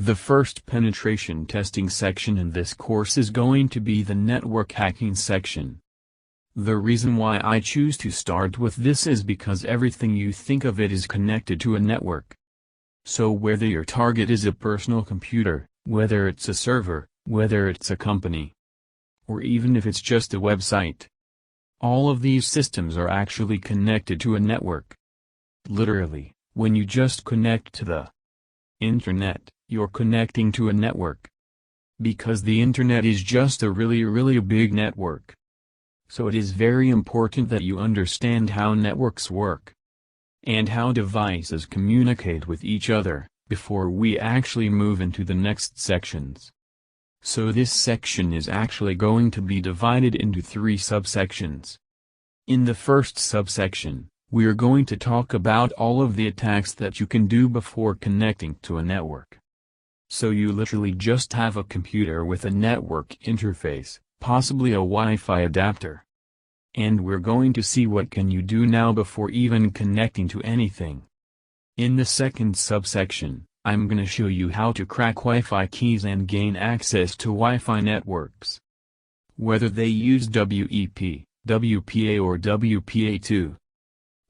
The first penetration testing section in this course is going to be the network hacking section. The reason why I choose to start with this is because everything you think of it is connected to a network. So whether your target is a personal computer, whether it's a server, whether it's a company, or even if it's just a website, all of these systems are actually connected to a network. Literally, when you just connect to the internet, you're connecting to a network. Because the internet is just a really big network. So it is very important that you understand how networks work and how devices communicate with each other, before we actually move into the next sections. So this section is actually going to be divided into 3 subsections. In the first subsection, we're going to talk about all of the attacks that you can do before connecting to a network. So you literally just have a computer with a network interface, possibly a Wi-Fi adapter. And we're going to see what can you do now before even connecting to anything. In the second subsection, I'm gonna show you how to crack Wi-Fi keys and gain access to Wi-Fi networks. Whether they use WEP, WPA or WPA2.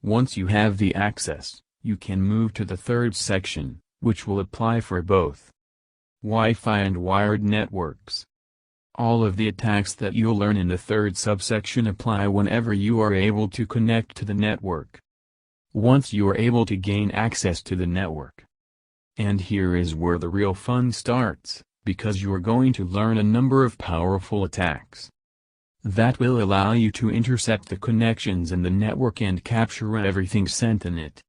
Once you have the access, you can move to the third section, which will apply for both Wi-Fi and wired networks. All of the attacks that you'll learn in the third subsection apply whenever you are able to connect to the network. Once you are able to gain access to the network. And here is where the real fun starts, because you are going to learn a number of powerful attacks that will allow you to intercept the connections in the network and capture everything sent in it,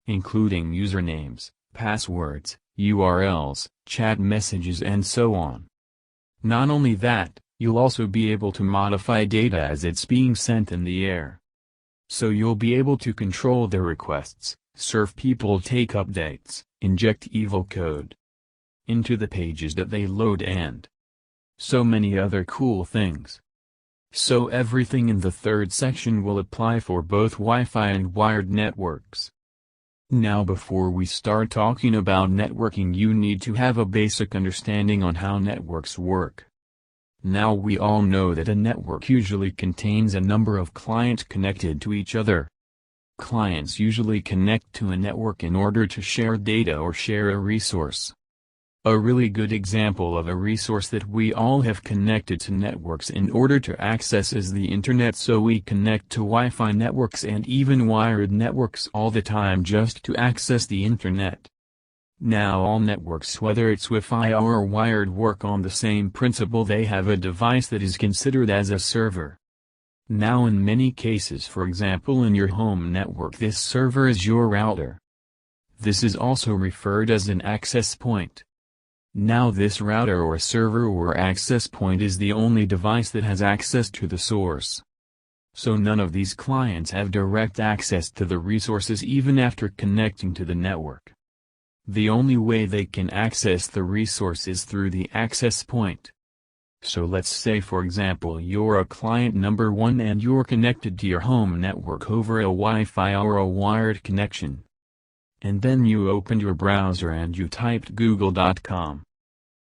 including usernames, passwords, URLs, chat messages and so on. Not only that, you'll also be able to modify data as it's being sent in the air. So you'll be able to control the requests, serve people take updates, inject evil code into the pages that they load and so many other cool things. So everything in the third section will apply for both Wi-Fi and wired networks. Now before we start talking about networking, you need to have a basic understanding on how networks work. Now we all know that a network usually contains a number of clients connected to each other. Clients usually connect to a network in order to share data or share a resource. A really good example of a resource that we all have connected to networks in order to access is the internet, so we connect to Wi-Fi networks and even wired networks all the time just to access the internet. Now all networks, whether it's Wi-Fi or wired, work on the same principle. They have a device that is considered as a server. Now in many cases, for example in your home network, this server is your router. This is also referred as an access point. Now this router or server or access point is the only device that has access to the source. So none of these clients have direct access to the resources even after connecting to the network. The only way they can access the resource is through the access point. So let's say for example you're a client number 1 and you're connected to your home network over a Wi-Fi or a wired connection. And then you opened your browser and you typed google.com.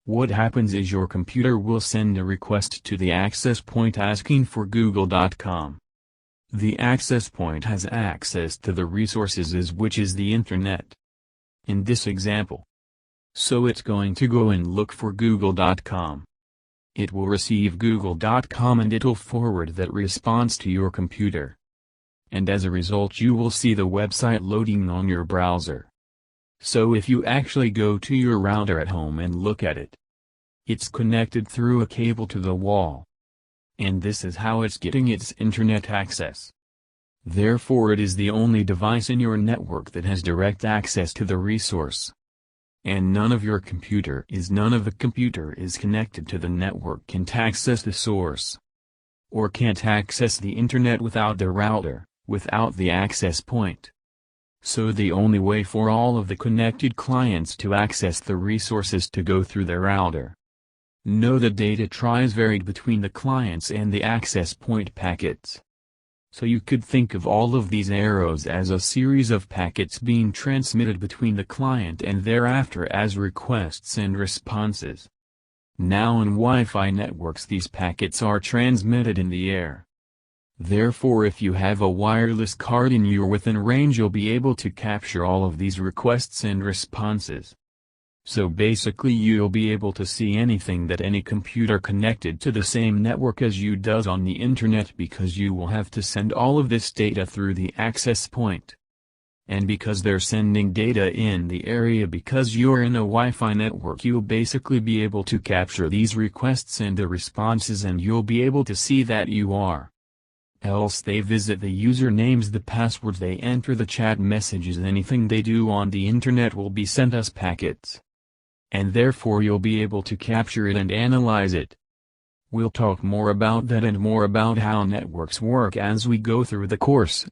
What happens is your computer will send a request to the access point asking for google.com. The access point has access to the resources, which is the internet. In this example. So it's going to go and look for google.com. It will receive google.com and it'll forward that response to your computer. And as a result you will see the website loading on your browser. So if you actually go to your router at home and look at it, it's connected through a cable to the wall. And this is how it's getting its internet access. Therefore it is the only device in your network that has direct access to the resource. And none of the computer is connected to the network can't access the source. Or can't access the internet without the router, without the access point. So the only way for all of the connected clients to access the resources to go through the router. Know the data tries varied between the clients and the access point packets. So you could think of all of these arrows as a series of packets being transmitted between the client and thereafter as requests and responses. Now in Wi-Fi networks these packets are transmitted in the air. Therefore if you have a wireless card and you're within range you'll be able to capture all of these requests and responses. So basically you'll be able to see anything that any computer connected to the same network as you does on the internet, because you will have to send all of this data through the access point. And because they're sending data in the area because you're in a Wi-Fi network, you'll basically be able to capture these requests and the responses, and you'll be able to see that you are. Else they visit the usernames, the passwords they enter, the chat messages, anything they do on the internet will be sent as packets. And therefore you'll be able to capture it and analyze it. We'll talk more about that and more about how networks work as we go through the course.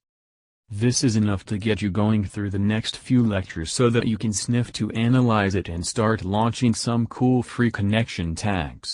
This is enough to get you going through the next few lectures so that you can sniff to analyze it and start launching some cool free connection tags.